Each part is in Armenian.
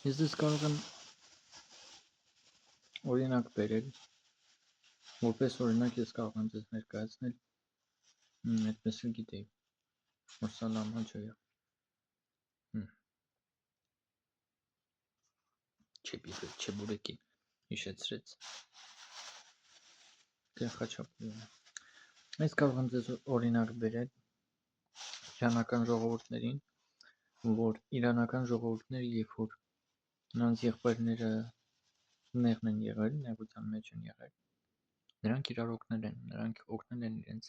Ես դες կարող եմ օրինակ բերել, որպես օրինակ ես կարող եմ ձեզ ներկայացնել, այդպես էլ գիտեի, որ Սալամ Հաջոյա Չեբուրեկի հիշեցրեց Խաչապուրյանը։ Ես կարող եմ ձեզ օրինակ բերել իրանական ժողովուրդներին, որ իրանական ժողովուրդները, երբ որ նրանց եղբայրները նեղն են եղել, նեղության մեջ են եղել, նրանք իրար օգնել են, նրանք օգնել են իրենց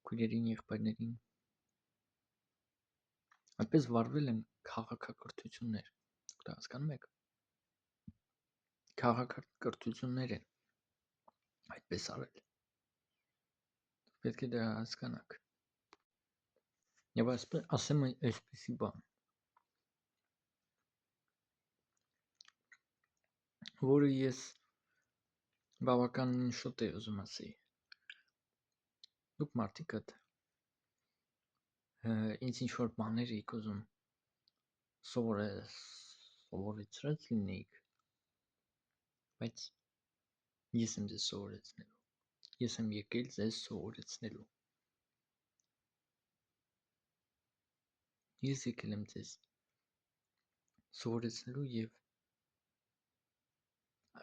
քույրերին, եղբայրներին, այդպես վարվել են քաղաքակրթություններ, դա հասկանում եք, քաղաքակրթություններ են այդպես արել, պետք է դա հասկանաք, և ասեմ այսպիսի բան, որը ես բավականին շուտ էի ուզում ասեի, դուք մարդիկդ ինձ ինչ-որ բաներ էիք ուզում սովորեցրած լինեիք, բայց ես եմ ձեզ սովորեցնելու, ես եմ եկել ձեզ սովորեցնելու, ես եկել եմ ձեզ սովորեցնելու և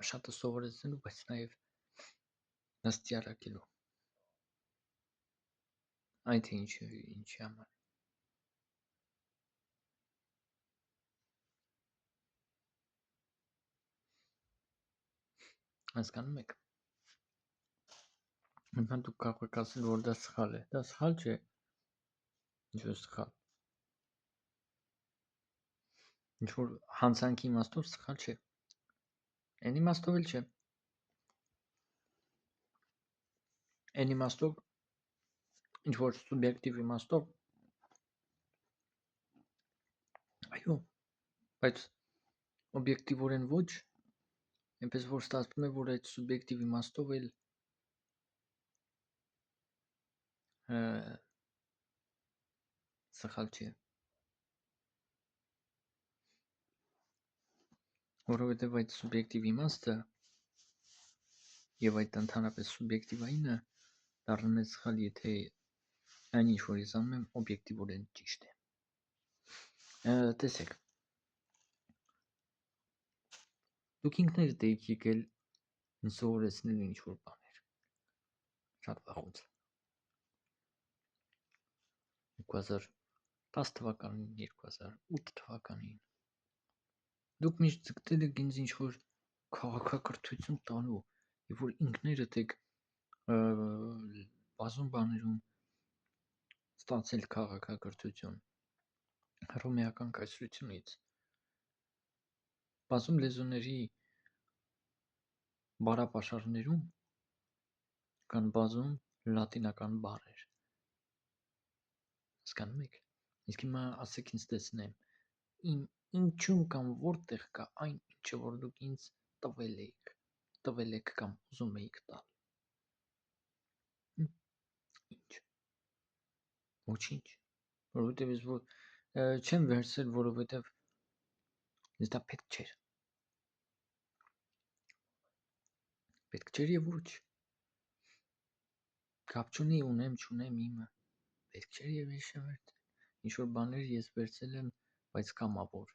շատը սովորեցնելու, բայց նաև նստյարակելու, այդ է ինչի համար, հասկանում եք, այնքան դուք կարող եք ասել, որ դա սխալ է, դա սխալ չէ, ինչ-որ սխալ, ինչ-որ հանցանքի իմաստով սխալ չէ, են իմաստով էլ չէ, են իմաստով, ինչ-որ սուբյեկտիվ իմաստով, այո, բայց օբյեկտիվորեն ոչ, այնպես որ ստացվում է, որ այդ սուբյեկտիվ իմաստով էլ սխալ չէ, որովհետև այդ սուբյեկտիվ իմաստը և այդ ընդհանրապես սուբյեկտիվայինը դառնում է սխալ, եթե այն ինչ որ ես անում եմ օբյեկտիվորեն ճիշտ է, տեսեք, դուք ինքներդ եք եկել ինձ սովորեցնել ինչ-որ բաներ, շատ վաղուց, 2010 թվականին, 2008 թվականին, դուք միշտ ձգտել եք ինձ ինչ-որ քաղաքակրթություն տալու, և որ ինքներդ եք բազում բաներում ստացել քաղաքակրթություն, հռոմեական կայսրությունից, բազում լեզուների բառապաշարներում կան բազում լատինական բառեր, հասկանում եք, իսկ հիմա ասեք ինձ տեսնեմ, ինչում կամ որտեղ կա այն ինչը, որ դուք ինձ տվել եք կամ ուզում էիք տալ, ինչ, ոչինչ, որովհետև ես չեմ վերցրել, որովհետև ինձ դա պետք չէր և ոչ, կապ չունի ունեմ, չունեմ իմը, պետք չէր և ես չեմ վերցրել, ինչ-որ բաներ ես վերցրել եմ, բայց կամավոր,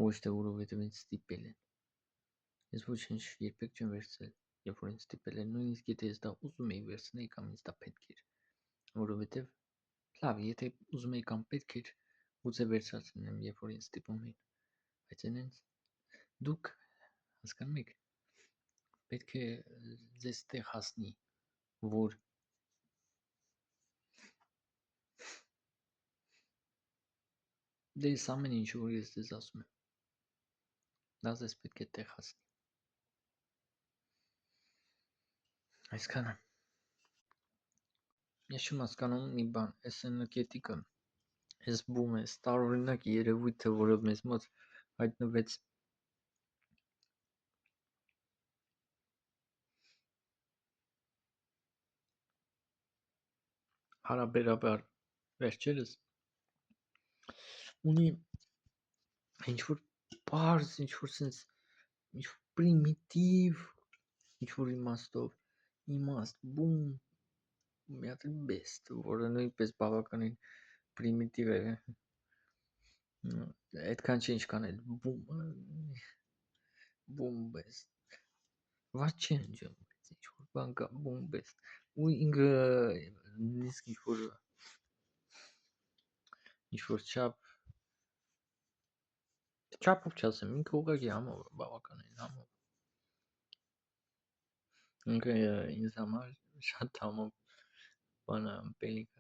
ոչ թե որովհետև ինձ ստիպել են, ես ոչինչ երբեք չեմ վերցրել, երբ որ ինձ ստիպել են, նույնիսկ եթե ես դա ուզում էի վերցնել կամ ինձ դա պետք էր, որովհետև լավ, եթե ուզում էի կամ պետք էր, գուցե վերցրած լինեմ, երբ որ ինձ ստիպում էին, բայց այնց դուք հասկանում եք, պետք է ձեզ տեղ հասնի, որ դες ամեն ինչ, որ ես ձեզ ասում եմ, դա ձեզ պետք է տեղ հասնի, այսքանը, ես չեմ հասկանում մի բան, այս էներգետիկը, այս բումը, այս տարօրինակ երևույթը, որը մեզ մոտ հայտնվեց հարաբերաբար վերջերս, ունի ինչ-որ Պարզ ինչ-որ սենց ինչ-որ պրիմիտիվ ինչ-որ իմաստ բում մի հատ best, որը նույնպես բավականին պրիմիտիվ է, այդքան չի ինչքան այդ բում best, ված չի ընջում, ինչ-որ բան կա բում best, ու ինքը նույնիսկ ինչ-որ չափով չասեմ, ինքը ուղղակի համով է, բավականին համով, ինքը ինձ համար շատ համով բան է, ըմպելիք է,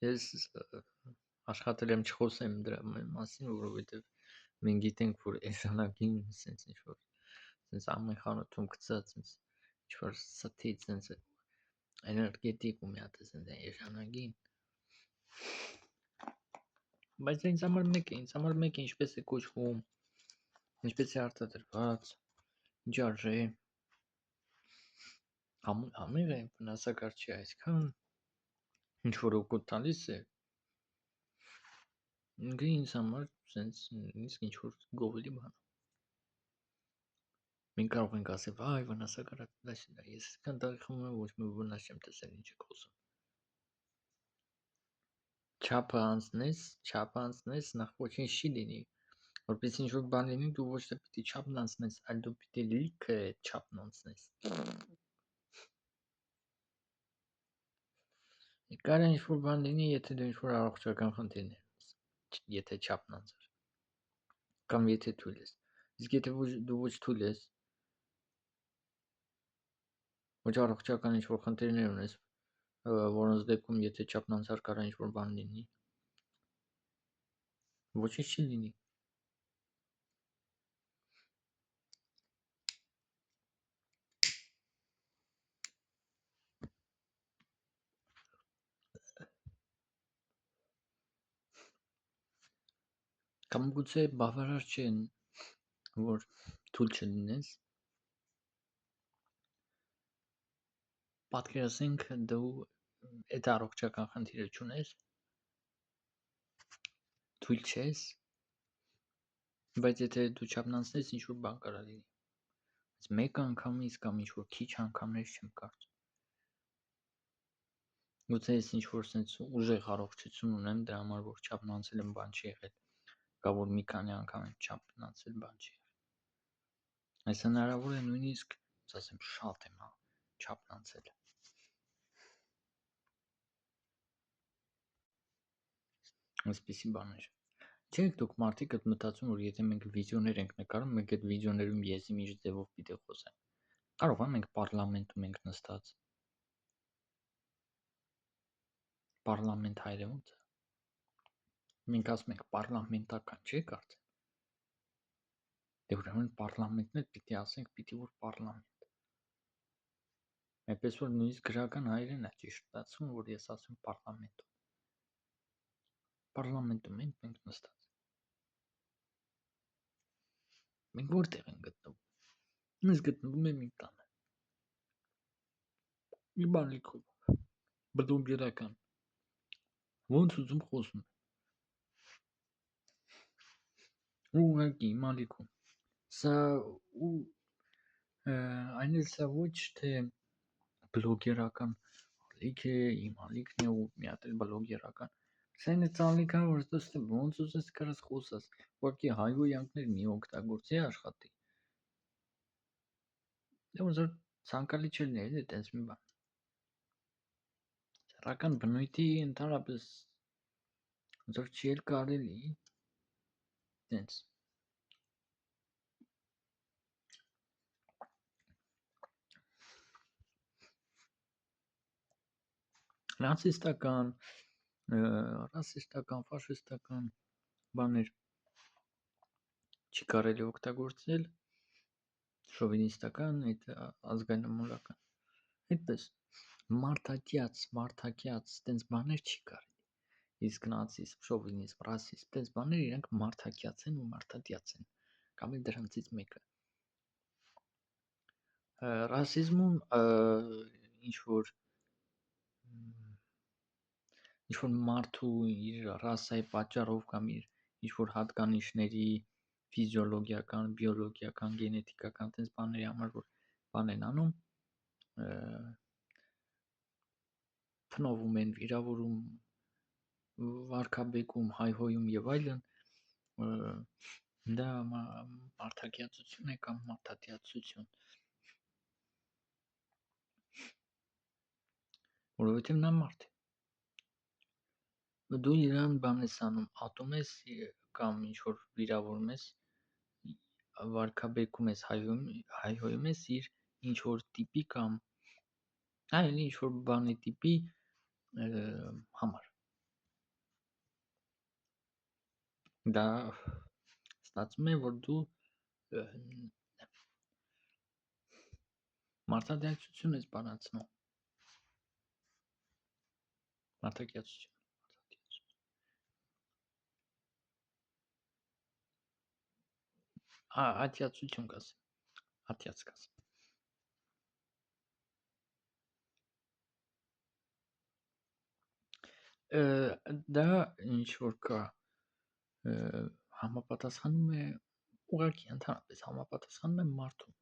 ես աշխատել եմ չխոսեմ դրա մասին, որովհետև մենք գիտենք, որ էժանագին սենց ինչ-որ սենց ամեն խանութում գցած սենց ինչ-որ սթից սենց էներգետիկ ու մի հատ սենց էժանագին, բայց ինձ համար մեկ է ինչպես է կոչվում, ինչպես է արտադրված, ինչ արժե, համեղ է, վնասակար չի այսքան, ինչ-որ օգուտ տալիս է, ինքը ինձ համար սենց նույնիսկ ինչ-որ գովելի բան է, մենք կարող ենք ասել, վայ վնասակար է, ես այսքան տարի խմում եմ, ոչ մի վնաս չեմ տեսել, ինչ եք խոսում, չափը անցնես, նախ ոչինչ չի լինի, որպես ինչ-որ բան լինի, դու ոչ թե պիտի չափն անցնես, այլ դու պիտի լիքը չափն անցնես, կարա ինչ-որ բան լինի, եթե դու ինչ-որ առողջական խնդիրներ ունես, եթե չափն անցար, կամ եթե թույլ ես, իսկ եթե դու ոչ թույլ ես, ոչ առողջական ինչ-որ խնդիրներ ունես, որոնց դեպքում եթե չափն անցար կարա ինչ-որ բան լինի, ոչինչ չի լինի, կամ գուցե բավարար չէ, որ թույլ չլինես, պատկերացնենք դու այդ առողջական խնդիրը չունես, թույլ չես, բայց եթե դու չափն անցնես, ինչ-որ բան կարա լինի, բայց մեկ անգամից կամ ինչ-որ քիչ անգամներ չեմ կարծում, գուցե ես ինչ-որ սենց ուժեղ առողջություն ունեմ, դրա համար որ չափն անցել եմ բան չի եղել, կա որ մի քանի անգամ եմ չափն անցել բան չի եղել, այս հնարավոր է նույնիսկ, ասեմ շատ եմ չափն անցել, այսպիսի բաներ, չեք դուք մարդիկ այդ մտածում, որ եթե մենք վիդեոներ ենք նկարում, մենք այդ վիդեոներում ես իմ ինչ ձևով պիտի խոսեմ, կարող է մենք պարլամենտում ենք նստած, պարլամենտ հայրը ոնց է, մենք ասում ենք պարլամենտական չէ կարծեմ, դե ուրեմն պարլամենտն էլ պիտի ասենք, պիտի որ պարլամենտ, այնպես որ նույնիսկ գրական հայերեն է ճիշտ ստացվում, որ ես ասում պարլամենտում ենք մենք նստած, մենք որտեղ ենք գտնվում, ես գտնվում եմ իմ տանը, մի բանալիքով, բլոգերական, ոնց ուզում խոսում եմ, ուղղակի իմ ալիքում, սա այն էլ սա ոչ թե բլոգերական ալիք է, իմ ալիքն է ու մի հատ էլ բլոգերական, սա այն է ալիքն, որ ստե ոնց ուզես կարաս խոսաս, ուղղակի հայհոյանքներ մի օգտագործի աշխատի, դե ոնց որ ցանկալի չի լինի էլի տենց մի բան, սեռական բնույթի ընդհանրապես ոնց որ չի էլ կարելի, տենց, նացիստական, ռասիստական, ֆաշիստական բաներ չի կարելի օգտագործել, շովինիստական, այդ ազգայնամոլական, այդպես, մարդակյաց, տենց բաներ չի կարելի, իսկ նացիզմ, շովինիզմ, ռասիզմ, տենց բաներ իրանք մարդակյաց են ու մարդատյաց են, կամ էլ դրանցից մեկը, ռասիզմում ինչ-որ մարդու իր ռասայի պատճառով կամ իր ինչ-որ հատկանիշների ֆիզիոլոգիական, բիոլոգիական, գենետիկական տես բաների համար որ բան են անում, փնովում են, վիրավորում, վարքաբեկում, հայհոյում եւ այլն, դա մարդակիացություն է կամ մարդատիացություն, որովհետեւ նա մարդ է։ Դու իրան բան ես անում, ատում ես կամ ինչ-որ վիրավորում ես, վարքաբեկում ես, հայհոյում ես իր ինչ-որ տիպի կամ այլ ինչ-որ բանի տիպի համար։ Դա ստացվում է, որ դու մարդատիացություն ես բանացնում, մարդակիացություն, ատյացություն կասեմ, ատյաց կասեմ։ Դա ինչ որ կա համապատասխանում է ուղղակի ընդհանրապես համապատասխանում է մարդուն։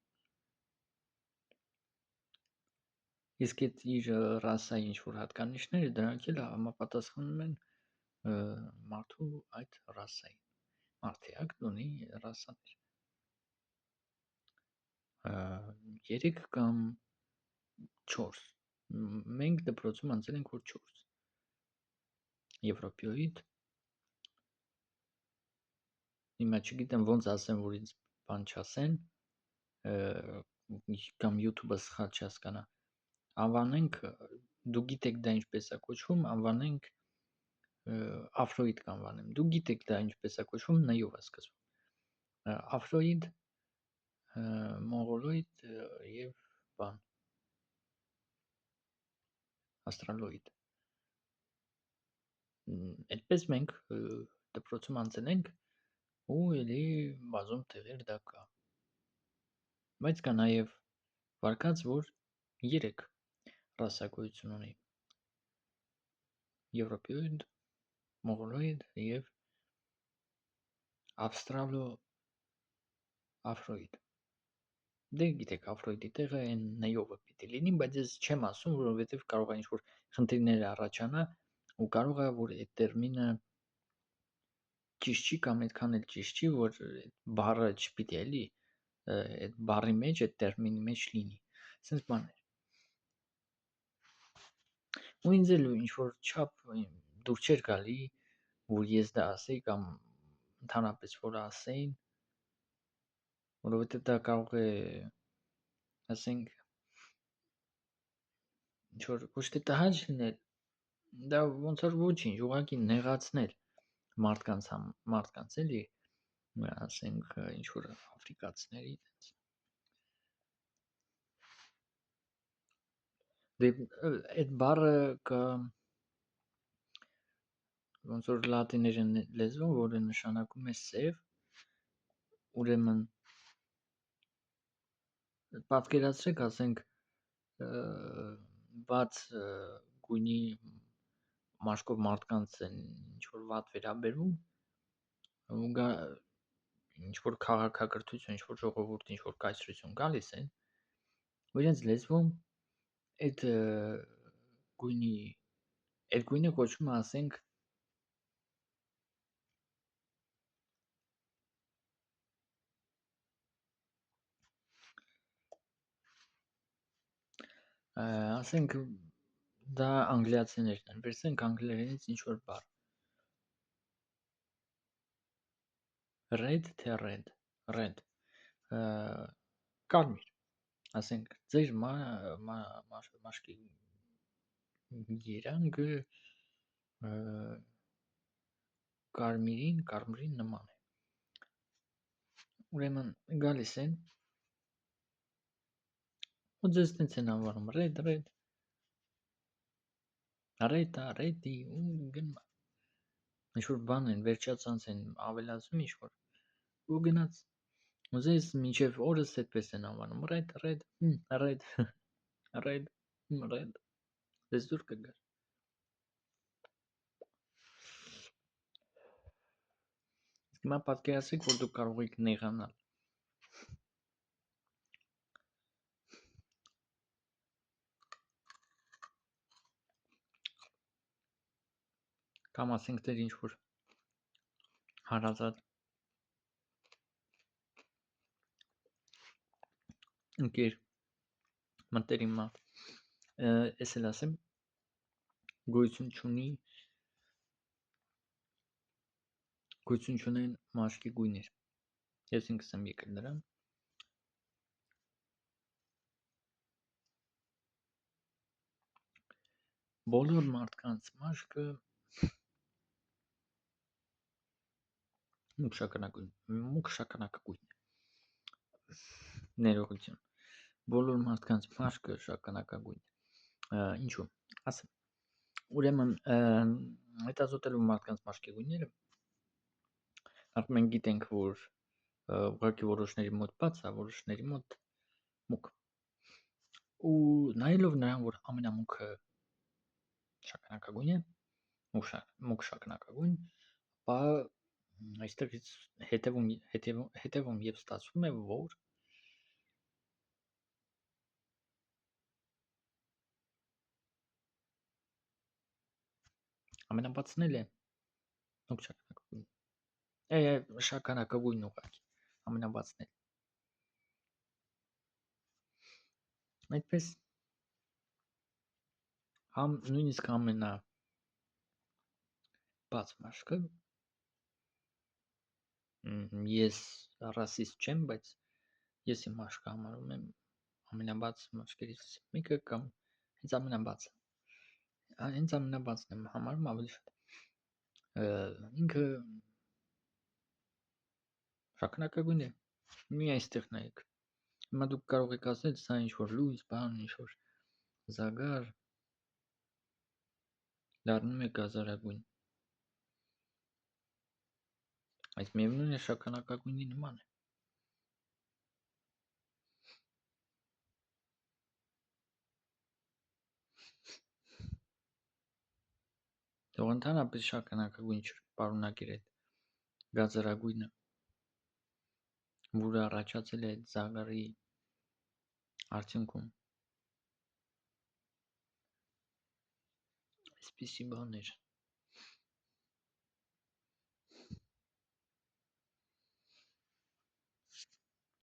Իսկ այդ իր ռասայի ինչ որ հատկանիշները դրանք էլ համապատասխանում են մարդու այդ ռասային։ Մարդեակն ունի ռասաներ։ 3 կամ 4։ Մենք դպրոցում անցել ենք որ 4։ Եվրոպեոիդ, հիմա չգիտեմ ոնց ասեմ, որ ինձ բան չասեն, կամ YouTube-ը սխալ չհասկանա։ Անվանենք, դու գիտեք դա ինչպես է կոչվում, անվանենք Աֆրոիդ կանվանեմ։ Դու գիտեք դա ինչպես է կոչվում, Ն-ով է սկսվում։ Աֆրոիդ, մոնղոլոիդ եւ բան աստրալոիդ։ Այդպես մենք դպրոցում անցել ենք ու էլի բազում տեղեր դա կա։ Բայց կա նաև վարկած, որ 3 ռասա գոյություն ունի. եվրոպեոիդ, մոնղոլոիդ եւ ավստրալո-աֆրոիդ։ Դե գիտեք, Աֆրոիդի տեղը այն Ն-ով պիտի լինի, բայց ես չեմ ասում, որովհետև կարող է ինչ-որ խնդիրներ առաջանա ու կարող է որ այդ տերմինը ճիշտ չի կամ այդքան էլ ճիշտ չի, որ այդ բառը չպիտի էլի այդ բառի մեջ, այդ տերմինի մեջ լինի։ Սենց բաներ։ Ու ինձ էլ ինչ-որ չափ դուր չէր գալի, որ ես դա ասեի կամ ընդհանրապես որ ասեին, որովհետև դա կարող է ասենք ինչ-որ ոչ թե տհաճ լինել, դա ոնց որ ոչինչ, ուղղակի նեղացնել մարդկանց էլի, ասենք ինչ-որ աֆրիկացիների տենց։ Դե այդ բառը կա ոնց որ լատիներեն լեզվում, որը նշանակում է սև, ուրեմն պատկերացրեք, ասենք բաց գույնի մաշկով մարդկանց են ինչ-որ վատ վերաբերվում, ու ինչ-որ քաղաքակրթություն, ինչ-որ ժողովուրդ, ինչ-որ կայսրություն գալիս են, ու իրենց լեզվում այդ գույնը կոչվում է, ասենք, ասենք դա անգլիացիներն են, վերցնենք անգլերենից ինչ-որ բառ։ Red թե red, red, կարմիր, ասենք ձեր մաշկի երանգը կարմիրին նման է։ Ուրեմն գալիս են ու ձեզ տենց են անվանում red, redի ու գնա։ Ինչ-որ բան են, վերջացանց են ավելացում ինչ-որ ու գնաց։ Ու ձեզ մինչև օրս այդպես են անվանում red, red, ձեզ դուր կգար։ Հիմա պատկերացրեք, որ դուք կարող եք նեղանալ։ Կամ ասենք դեր ինչ-որ հարազատ ընկեր մտերիմա, ես էլ ասեմ, գոյություն չունեն մաշկի գույներ։ Ես ինքս եմ եկել նրան։ Բոլոր մարդկանց մաշկը մուգ շագանակագույն է։ Ներողություն։ Բոլոր մարդկանց մաշկը շագանակագույն է։ Ինչու՞։ Ասեմ։ Ուրեմն հետազոտելով մարդկանց մաշկի գույները, մենք գիտենք, որ ուղղակի որոշների մոտ բաց է, որոշների մոտ մուգ։ Ու նայելով նրան, որ ամենամուգը շագանակագույն է, մուգ շագանակագույն, ապա այստեղից հետևում եւ ստացվում է, որ ամենաբացն էլ է մուգ շագանակագույն։ Շագանակագույն ուղղակի ամենաբացն էլ։ Այդպես նույնիսկ ամենաբաց մաշկը, ես ռասիստ չեմ, բայց ես իմ մաշկը համարում եմ ամենաբաց մաշկերից մեկը կամ հենց ամենաբացը։ Հենց ամենաբացն եմ համարում ավելի շատ։ Ինքը շագանակագույն է։ Մի այստեղ նայեք։ Հիմա դուք կարող եք ասել, սա ինչ-որ լույս, բան, ինչ-որ զագար, դառնում է գազարագույն։ Այս միևնույն է շագանակագույնի նման է։ Թող ընդհանրապես շագանակագույն չպարունակեր այդ գազարագույնը, որը առաջացել է այդ զագարի արդյունքում։ Այսպիսի բաներ։